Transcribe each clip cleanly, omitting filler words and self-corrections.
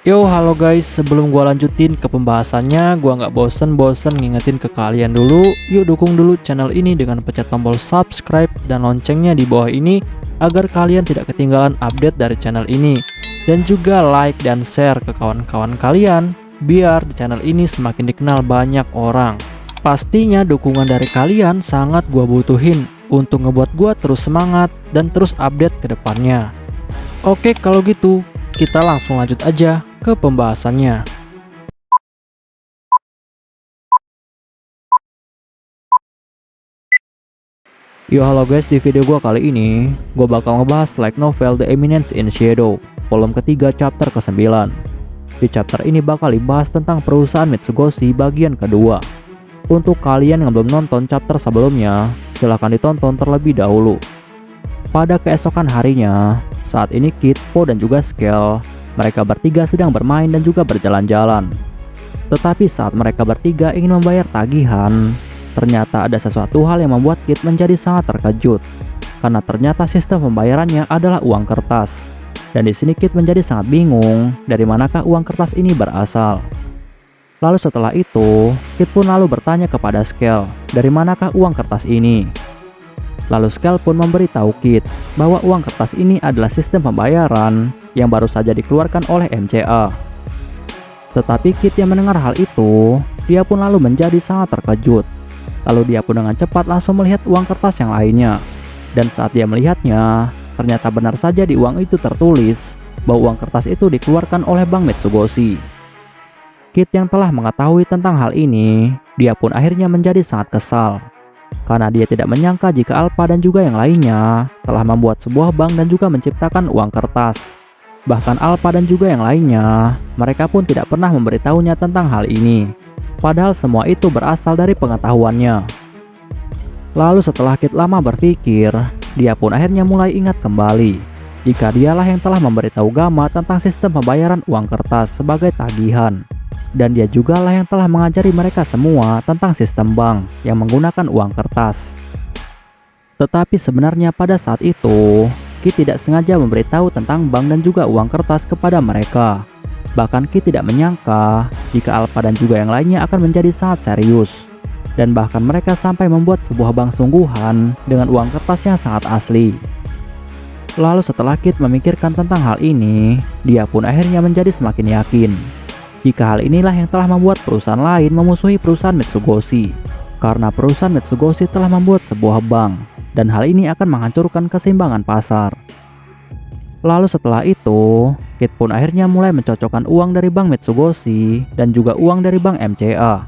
Yo, halo guys, sebelum gua lanjutin ke pembahasannya, gua nggak bosen-bosen ngingetin ke kalian dulu, yuk dukung dulu channel ini dengan pencet tombol subscribe dan loncengnya di bawah ini agar kalian tidak ketinggalan update dari channel ini. Dan juga like dan share ke kawan-kawan kalian, biar di channel ini semakin dikenal banyak orang. Pastinya dukungan dari kalian sangat gua butuhin untuk ngebuat gua terus semangat dan terus update ke depannya. Oke, kalau gitu kita langsung lanjut aja ke pembahasannya. Yo, halo guys, di video gua kali ini gua bakal ngebahas light novel The Eminence in Shadow volume ketiga chapter ke-9. Di chapter ini bakal dibahas tentang perusahaan Mitsugoshi bagian kedua. Untuk kalian yang belum nonton chapter sebelumnya, silahkan ditonton terlebih dahulu. Pada keesokan harinya, saat ini Kid, Po, dan juga Scale, mereka bertiga sedang bermain dan juga berjalan-jalan. Tetapi saat mereka bertiga ingin membayar tagihan, ternyata ada sesuatu hal yang membuat Kid menjadi sangat terkejut. Karena ternyata sistem pembayarannya adalah uang kertas. Dan di sini Kid menjadi sangat bingung dari manakah uang kertas ini berasal. Lalu setelah itu, Kid pun lalu bertanya kepada Scale, dari manakah uang kertas ini? Lalu Scale pun memberitahu Kid bahwa uang kertas ini adalah sistem pembayaran yang baru saja dikeluarkan oleh MCA. Tetapi Kid yang mendengar hal itu, dia pun lalu menjadi sangat terkejut. Lalu dia pun dengan cepat langsung melihat uang kertas yang lainnya. Dan saat dia melihatnya, ternyata benar saja di uang itu tertulis bahwa uang kertas itu dikeluarkan oleh Bank Mitsugoshi. Kid yang telah mengetahui tentang hal ini, dia pun akhirnya menjadi sangat kesal. Karena dia tidak menyangka jika Alpha dan juga yang lainnya telah membuat sebuah bank dan juga menciptakan uang kertas. Bahkan Alpha dan juga yang lainnya, mereka pun tidak pernah memberitahunya tentang hal ini. Padahal semua itu berasal dari pengetahuannya. Lalu setelah Kid lama berpikir, dia pun akhirnya mulai ingat kembali jika dialah yang telah memberitahu Gamma tentang sistem pembayaran uang kertas sebagai tagihan. Dan dia juga lah yang telah mengajari mereka semua tentang sistem bank yang menggunakan uang kertas. Tetapi sebenarnya pada saat itu, Kid tidak sengaja memberitahu tentang bank dan juga uang kertas kepada mereka. Bahkan Kid tidak menyangka jika Alpha dan juga yang lainnya akan menjadi sangat serius. Dan bahkan mereka sampai membuat sebuah bank sungguhan dengan uang kertas yang sangat asli. Lalu setelah Kid memikirkan tentang hal ini, dia pun akhirnya menjadi semakin yakin jika hal inilah yang telah membuat perusahaan lain memusuhi perusahaan Mitsugoshi. Karena perusahaan Mitsugoshi telah membuat sebuah bank, dan hal ini akan menghancurkan keseimbangan pasar. Lalu setelah itu, Kid pun akhirnya mulai mencocokkan uang dari Bank Mitsugoshi dan juga uang dari Bank MCA.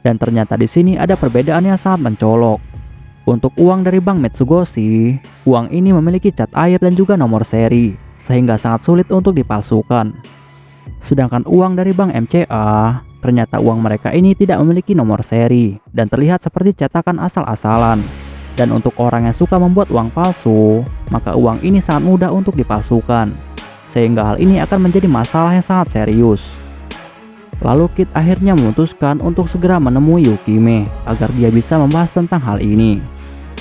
Dan ternyata di sini ada perbedaan yang sangat mencolok. Untuk uang dari Bank Mitsugoshi, uang ini memiliki cat air dan juga nomor seri, sehingga sangat sulit untuk dipalsukan. Sedangkan uang dari Bank MCA, ternyata uang mereka ini tidak memiliki nomor seri dan terlihat seperti cetakan asal-asalan. Dan untuk orang yang suka membuat uang palsu, maka uang ini sangat mudah untuk dipalsukan, sehingga hal ini akan menjadi masalah yang sangat serius. Lalu Kid akhirnya memutuskan untuk segera menemui Yukime agar dia bisa membahas tentang hal ini.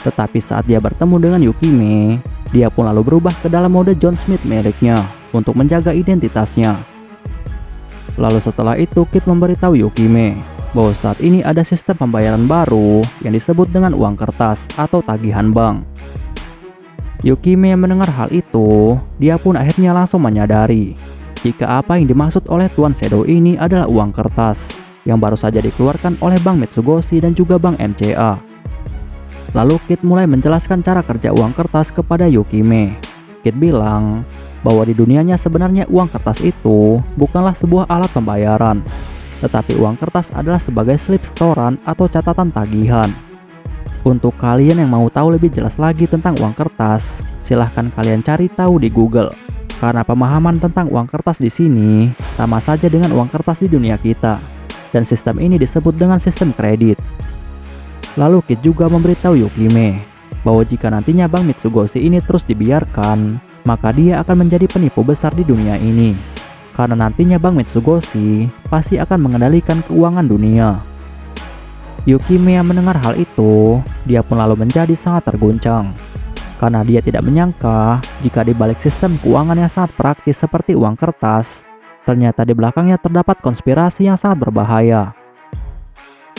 Tetapi saat dia bertemu dengan Yukime, dia pun lalu berubah ke dalam mode John Smith miliknya untuk menjaga identitasnya. Lalu setelah itu Kid memberitahu Yukime bahwa saat ini ada sistem pembayaran baru yang disebut dengan uang kertas atau tagihan bank. Yukime yang mendengar hal itu, dia pun akhirnya langsung menyadari jika apa yang dimaksud oleh Tuan Shadow ini adalah uang kertas yang baru saja dikeluarkan oleh Bank Mitsugoshi dan juga Bank MCA. Lalu Kid mulai menjelaskan cara kerja uang kertas kepada Yukime. Kid bilang bahwa di dunianya sebenarnya uang kertas itu bukanlah sebuah alat pembayaran, tetapi uang kertas adalah sebagai slip setoran atau catatan tagihan. Untuk kalian yang mau tahu lebih jelas lagi tentang uang kertas, silahkan kalian cari tahu di Google. Karena pemahaman tentang uang kertas di sini sama saja dengan uang kertas di dunia kita, dan sistem ini disebut dengan sistem kredit. Lalu Kid juga memberitahu Yukime bahwa jika nantinya Bank Mitsugoshi ini terus dibiarkan, maka dia akan menjadi penipu besar di dunia ini. Karena nantinya Bank Mitsugoshi pasti akan mengendalikan keuangan dunia. Yukime yang mendengar hal itu, dia pun lalu menjadi sangat terguncang. karena dia tidak menyangka jika di balik sistem keuangan yang sangat praktis seperti uang kertas, Ternyata di belakangnya terdapat konspirasi yang sangat berbahaya.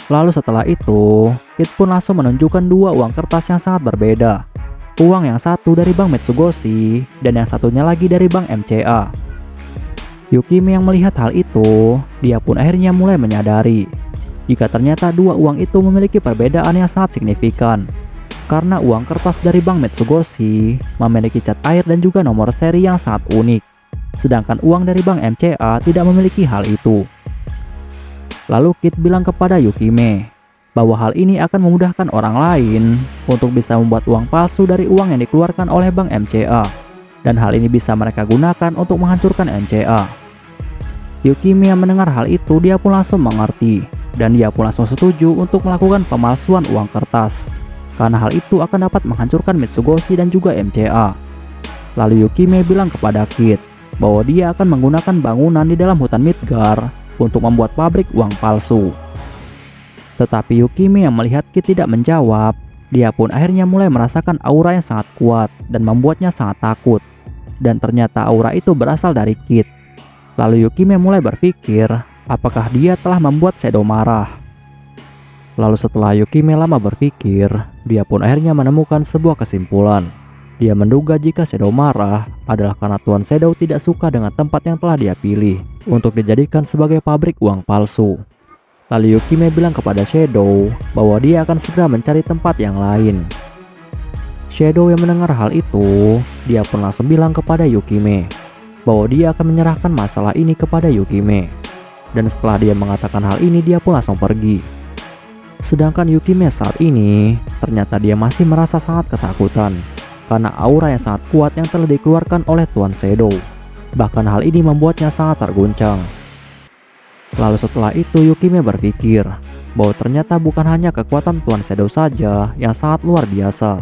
Lalu setelah itu, Kit pun langsung menunjukkan dua uang kertas yang sangat berbeda. Uang yang satu dari Bank Metsugoshi dan yang satunya lagi dari Bank MCA. Yukime yang melihat hal itu, dia pun akhirnya mulai menyadari jika ternyata dua uang itu memiliki perbedaan yang sangat signifikan. Karena uang kertas dari Bank Metsugoshi memiliki cat air dan juga nomor seri yang sangat unik. Sedangkan uang dari Bank MCA tidak memiliki hal itu. Lalu Kit bilang kepada Yukime bahwa hal ini akan memudahkan orang lain untuk bisa membuat uang palsu dari uang yang dikeluarkan oleh Bank MCA. Dan hal ini bisa mereka gunakan untuk menghancurkan MCA. Yukime yang mendengar hal itu, dia pun langsung mengerti. Dan dia pun langsung setuju untuk melakukan pemalsuan uang kertas. Karena hal itu akan dapat menghancurkan Metsugoshi dan juga MCA. Lalu Yukime bilang kepada Kit bahwa dia akan menggunakan bangunan di dalam hutan Midgar untuk membuat pabrik uang palsu. Tetapi Yukime yang melihat Kit tidak menjawab, dia pun akhirnya mulai merasakan aura yang sangat kuat dan membuatnya sangat takut. Dan ternyata aura itu berasal dari Kit. Lalu Yukime mulai berpikir apakah dia telah membuat Shadow marah. Lalu setelah Yukime lama berpikir, dia pun akhirnya menemukan sebuah kesimpulan. Dia menduga jika Shadow marah adalah karena Tuan Shadow tidak suka dengan tempat yang telah dia pilih untuk dijadikan sebagai pabrik uang palsu. Lalu Yukime bilang kepada Shadow bahwa dia akan segera mencari tempat yang lain. Shadow yang mendengar hal itu, dia pun langsung bilang kepada Yukime bahwa dia akan menyerahkan masalah ini kepada Yukime. Dan setelah dia mengatakan hal ini, dia pun langsung pergi. Sedangkan Yukime saat ini, ternyata dia masih merasa sangat ketakutan karena aura yang sangat kuat yang telah dikeluarkan oleh Tuan Shadow. Bahkan hal ini membuatnya sangat terguncang. Lalu setelah itu Yukime berpikir bahwa ternyata bukan hanya kekuatan Tuan Shadow saja yang sangat luar biasa,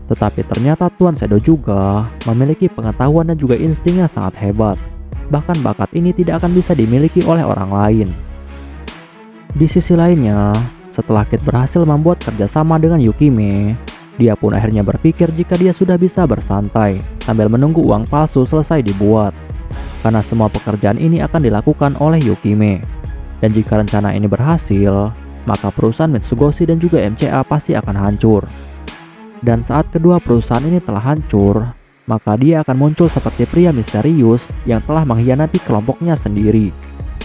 tetapi ternyata Tuan Shadow juga memiliki pengetahuan dan juga insting yang sangat hebat. Bahkan bakat ini tidak akan bisa dimiliki oleh orang lain. Di sisi lainnya, setelah Kit berhasil membuat kerjasama dengan Yukime, dia pun akhirnya berpikir jika dia sudah bisa bersantai sambil menunggu uang palsu selesai dibuat. Karena semua pekerjaan ini akan dilakukan oleh Yukime. Dan jika rencana ini berhasil, maka perusahaan Metsugoshi dan juga MCA pasti akan hancur. Dan saat kedua perusahaan ini telah hancur, maka dia akan muncul seperti pria misterius yang telah mengkhianati kelompoknya sendiri.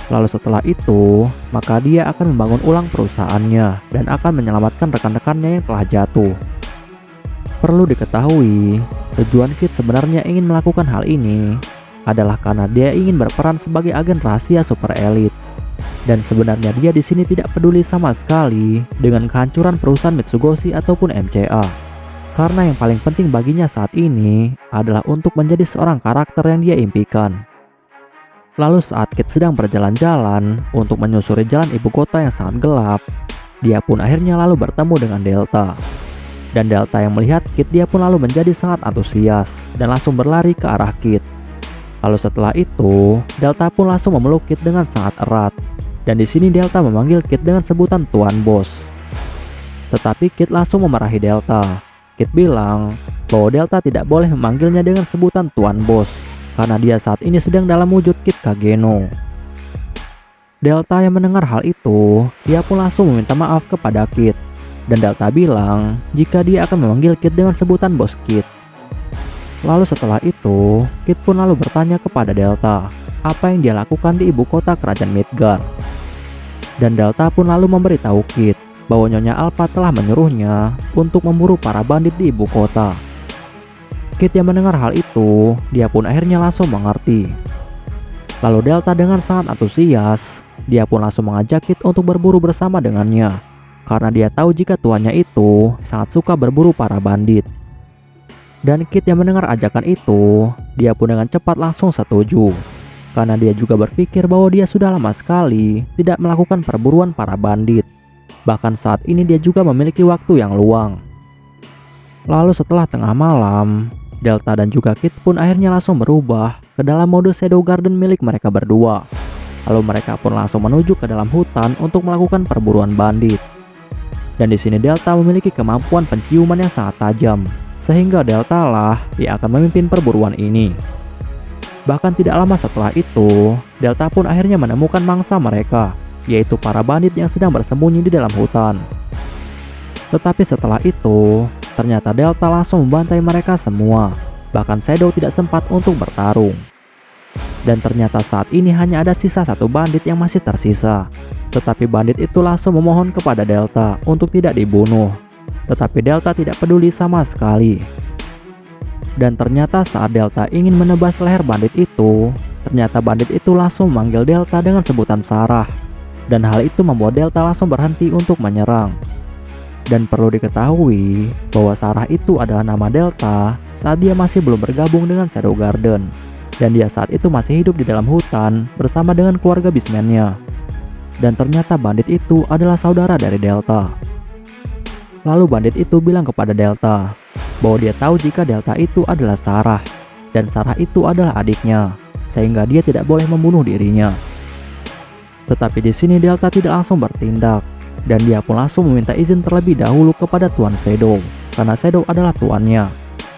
Lalu setelah itu, maka dia akan membangun ulang perusahaannya dan akan menyelamatkan rekan-rekannya yang telah jatuh. Perlu diketahui, tujuan Kit sebenarnya ingin melakukan hal ini adalah karena dia ingin berperan sebagai agen rahasia super elit. Dan sebenarnya dia di sini tidak peduli sama sekali dengan kehancuran perusahaan Metsugoshi ataupun MCA. Karena yang paling penting baginya saat ini adalah untuk menjadi seorang karakter yang dia impikan. Lalu saat Kit sedang berjalan-jalan untuk menyusuri jalan ibu kota yang sangat gelap, dia pun akhirnya lalu bertemu dengan Delta. Dan Delta yang melihat Kit, dia pun lalu menjadi sangat antusias dan langsung berlari ke arah Kit. Lalu setelah itu, Delta pun langsung memeluk Kit dengan sangat erat. Dan di sini Delta memanggil Kit dengan sebutan Tuan Bos. Tetapi Kit langsung memarahi Delta. Kit bilang bahwa Delta tidak boleh memanggilnya dengan sebutan Tuan Bos karena dia saat ini sedang dalam wujud Kit Kageno. Delta yang mendengar hal itu, dia pun langsung meminta maaf kepada Kit. Dan Delta bilang jika dia akan memanggil Kit dengan sebutan Bos Kit. Lalu setelah itu, Kit pun lalu bertanya kepada Delta apa yang dia lakukan di ibu kota kerajaan Midgar. Dan Delta pun lalu memberitahu Kit bahwa Nyonya Alpha telah menyuruhnya untuk memburu para bandit di ibu kota. Kit yang mendengar hal itu, dia pun akhirnya langsung mengerti. Lalu Delta dengan sangat antusias, dia pun langsung mengajak Kit untuk berburu bersama dengannya. Karena dia tahu jika tuannya itu sangat suka berburu para bandit. Dan Kit yang mendengar ajakan itu, dia pun dengan cepat langsung setuju. Karena dia juga berpikir bahwa dia sudah lama sekali tidak melakukan perburuan para bandit. Bahkan saat ini dia juga memiliki waktu yang luang. Lalu setelah tengah malam, Delta dan juga Kit pun akhirnya langsung berubah ke dalam mode Shadow Garden milik mereka berdua. Lalu mereka pun langsung menuju ke dalam hutan untuk melakukan perburuan bandit. Dan di sini Delta memiliki kemampuan penciuman yang sangat tajam, sehingga Delta lah yang akan memimpin perburuan ini. Bahkan tidak lama setelah itu, Delta pun akhirnya menemukan mangsa mereka, yaitu para bandit yang sedang bersembunyi di dalam hutan. Tetapi setelah itu, ternyata Delta langsung membantai mereka semua. Bahkan Shadow tidak sempat untuk bertarung. Dan ternyata saat ini hanya ada sisa satu bandit yang masih tersisa. Tetapi bandit itu langsung memohon kepada Delta untuk tidak dibunuh. Tetapi Delta tidak peduli sama sekali. Dan ternyata saat Delta ingin menebas leher bandit itu, ternyata bandit itu langsung memanggil Delta dengan sebutan Sarah. Dan hal itu membuat Delta langsung berhenti untuk menyerang. Dan perlu diketahui bahwa Sarah itu adalah nama Delta saat dia masih belum bergabung dengan Shadow Garden. Dan dia saat itu masih hidup di dalam hutan bersama dengan keluarga Beastman-nya. Dan ternyata bandit itu adalah saudara dari Delta. Lalu bandit itu bilang kepada Delta bahwa dia tahu jika Delta itu adalah Sarah, dan Sarah itu adalah adiknya, sehingga dia tidak boleh membunuh dirinya. Tetapi di sini Delta tidak langsung bertindak, dan dia pun langsung meminta izin terlebih dahulu kepada Tuan Shadow, karena Shadow adalah tuannya.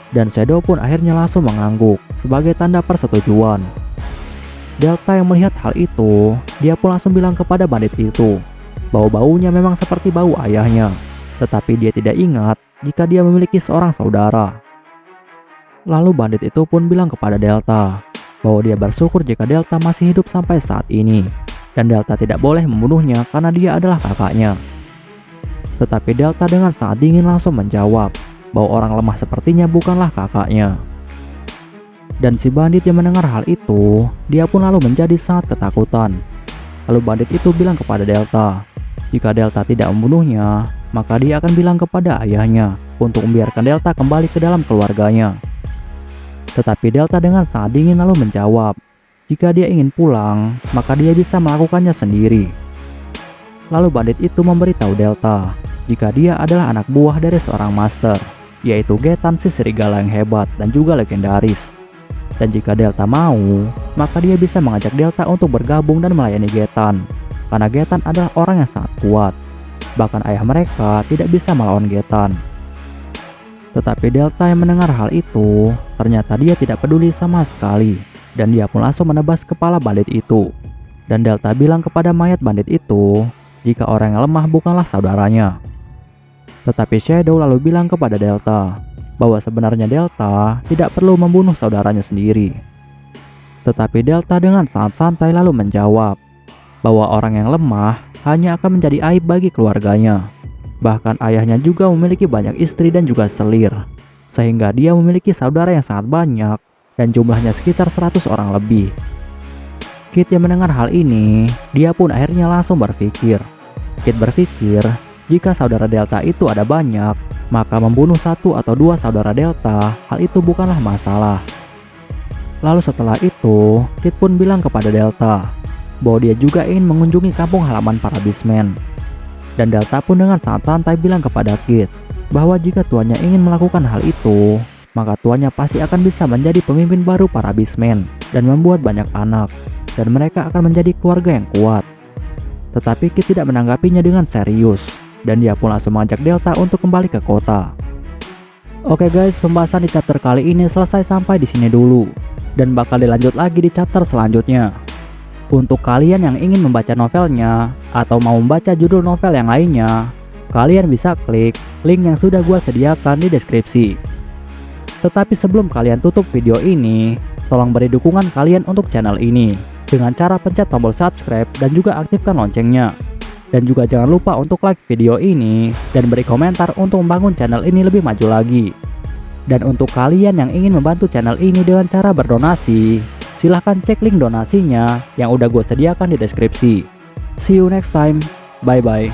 Dan Shadow pun akhirnya langsung mengangguk sebagai tanda persetujuan. Delta yang melihat hal itu, dia pun langsung bilang kepada bandit itu bahwa baunya memang seperti bau ayahnya, tetapi dia tidak ingat jika dia memiliki seorang saudara. Lalu bandit itu pun bilang kepada Delta bahwa dia bersyukur jika Delta masih hidup sampai saat ini, dan Delta tidak boleh membunuhnya karena dia adalah kakaknya. Tetapi Delta dengan sangat dingin langsung menjawab bahwa orang lemah sepertinya bukanlah kakaknya. Dan si bandit yang mendengar hal itu, dia pun lalu menjadi sangat ketakutan. Lalu bandit itu bilang kepada Delta, jika Delta tidak membunuhnya, maka dia akan bilang kepada ayahnya untuk membiarkan Delta kembali ke dalam keluarganya. Tetapi Delta dengan sangat dingin lalu menjawab, jika dia ingin pulang, maka dia bisa melakukannya sendiri. Lalu bandit itu memberitahu Delta jika dia adalah anak buah dari seorang master, yaitu Getan si serigala yang hebat dan juga legendaris. Dan jika Delta mau, maka dia bisa mengajak Delta untuk bergabung dan melayani Getan, karena Getan adalah orang yang sangat kuat. Bahkan ayah mereka tidak bisa melawan Getan. Tetapi Delta yang mendengar hal itu, ternyata dia tidak peduli sama sekali, dan dia pun langsung menebas kepala bandit itu. Dan Delta bilang kepada mayat bandit itu jika orang yang lemah bukanlah saudaranya. Tetapi Shadow lalu bilang kepada Delta bahwa sebenarnya Delta tidak perlu membunuh saudaranya sendiri. Tetapi Delta dengan sangat santai lalu menjawab bahwa orang yang lemah hanya akan menjadi aib bagi keluarganya. Bahkan ayahnya juga memiliki banyak istri dan juga selir, sehingga dia memiliki saudara yang sangat banyak dan jumlahnya sekitar 100 orang lebih. Kit yang mendengar hal ini, dia pun akhirnya langsung berpikir. Kit berpikir jika saudara Delta itu ada banyak, maka membunuh 1 atau 2 saudara Delta, hal itu bukanlah masalah. Lalu setelah itu, Kit pun bilang kepada Delta bahwa dia juga ingin mengunjungi kampung halaman para Beastman. Dan Delta pun dengan sangat santai bilang kepada Kit bahwa jika tuannya ingin melakukan hal itu, maka tuannya pasti akan bisa menjadi pemimpin baru para Beastman dan membuat banyak anak, dan mereka akan menjadi keluarga yang kuat. Tetapi Kit tidak menanggapinya dengan serius, dan dia pun langsung mengajak Delta untuk kembali ke kota. Oke guys, pembahasan di chapter kali ini selesai sampai di sini dulu, dan bakal dilanjut lagi di chapter selanjutnya. Untuk kalian yang ingin membaca novelnya atau mau membaca judul novel yang lainnya, kalian bisa klik link yang sudah gua sediakan di deskripsi. Tetapi sebelum kalian tutup video ini, tolong beri dukungan kalian untuk channel ini dengan cara pencet tombol subscribe dan juga aktifkan loncengnya. Dan juga jangan lupa untuk like video ini dan beri komentar untuk membangun channel ini lebih maju lagi. Dan untuk kalian yang ingin membantu channel ini dengan cara berdonasi, silahkan cek link donasinya yang udah gue sediakan di deskripsi. See you next time, bye bye.